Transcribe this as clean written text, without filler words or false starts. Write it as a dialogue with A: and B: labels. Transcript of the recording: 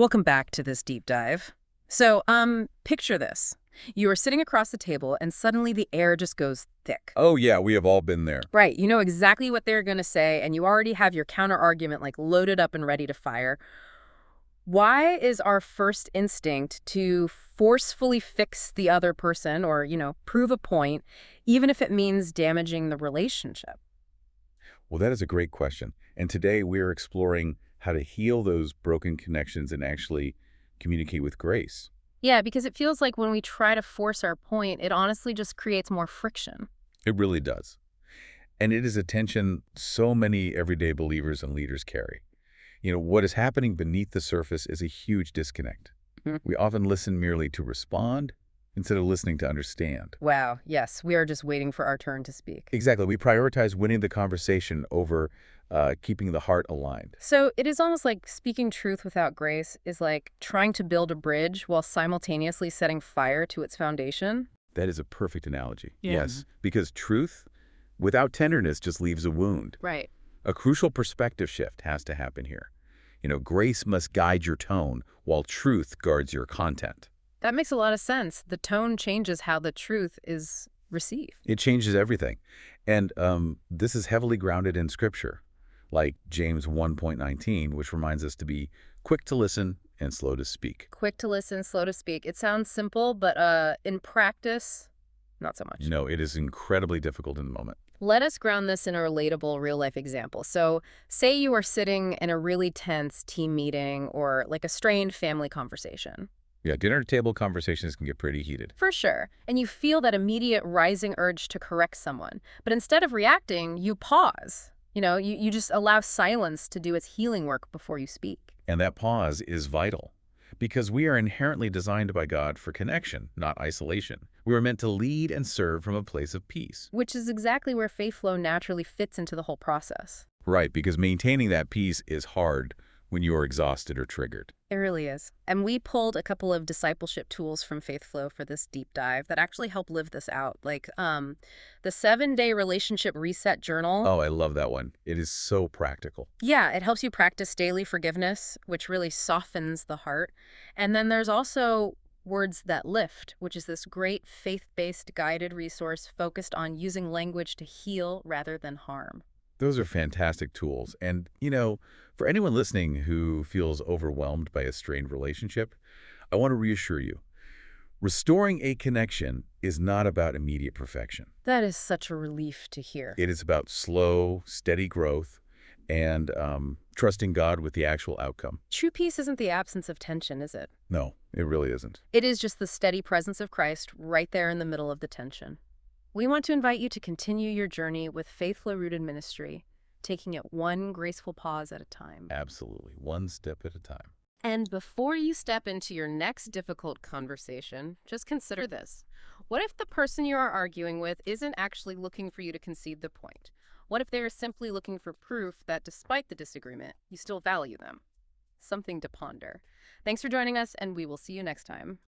A: Welcome back to this deep dive. So, picture this. You are sitting across the table and suddenly the air just goes thick.
B: Oh, yeah, we have all been there.
A: Right, you know exactly what they're going to say and you already have your counter argument like loaded up and ready to fire. Why is our first instinct to forcefully fix the other person or, prove a point, even if it means damaging the relationship?
B: Well, that is a great question. And today we're exploring how to heal those broken connections and actually communicate with grace.
A: Yeah, because it feels like when we try to force our point, it honestly just creates more friction.
B: It really does. And it is a tension so many everyday believers and leaders carry. What is happening beneath the surface is a huge disconnect.
A: Mhm.
B: We often listen merely to respond instead of listening to understand.
A: Wow, yes, we are just waiting for our turn to speak.
B: Exactly. We prioritize winning the conversation over keeping the heart aligned.
A: So it is almost like speaking truth without grace is like trying to build a bridge while simultaneously setting fire to its foundation.
B: That is a perfect analogy.
A: Yeah.
B: Yes, because truth without tenderness just leaves a wound.
A: Right.
B: A crucial perspective shift has to happen here. Grace must guide your tone while truth guards your content.
A: That makes a lot of sense. The tone changes how the truth is received.
B: It changes everything. And this is heavily grounded in Scripture, like James 1:19, which reminds us to be quick to listen and slow to speak.
A: Quick to listen, slow to speak. It sounds simple, but in practice, not so much.
B: No, it is incredibly difficult in the moment.
A: Let us ground this in a relatable real-life example. So say you are sitting in a really tense team meeting or like a strained family conversation.
B: Yeah, dinner table conversations can get pretty heated.
A: For sure. And you feel that immediate rising urge to correct someone. But instead of reacting, you pause. You just allow silence to do its healing work before you speak.
B: And that pause is vital because we are inherently designed by God for connection, not isolation. We were meant to lead and serve from a place of peace.
A: Which is exactly where FaithFlow naturally fits into the whole process.
B: Right, because maintaining that peace is hard when you are exhausted or triggered.
A: It really is. And we pulled a couple of discipleship tools from FaithFlow for this deep dive that actually help live this out. Like the 7-day relationship reset journal.
B: Oh, I love that one. It is so practical.
A: Yeah, it helps you practice daily forgiveness, which really softens the heart. And then there's also Words That Lift, which is this great faith-based guided resource focused on using language to heal rather than harm.
B: Those are fantastic tools. And, for anyone listening who feels overwhelmed by a strained relationship, I want to reassure you. Restoring a connection is not about immediate perfection.
A: That is such a relief to hear.
B: It is about slow, steady growth and trusting God with the actual outcome.
A: True peace isn't the absence of tension, is it?
B: No, it really isn't.
A: It is just the steady presence of Christ right there in the middle of the tension. We want to invite you to continue your journey with FaithFlow Rooted Ministry, taking it one graceful pause at a time.
B: Absolutely. One step at a time.
A: And before you step into your next difficult conversation, just consider this. What if the person you are arguing with isn't actually looking for you to concede the point? What if they are simply looking for proof that despite the disagreement, you still value them? Something to ponder. Thanks for joining us, and we will see you next time.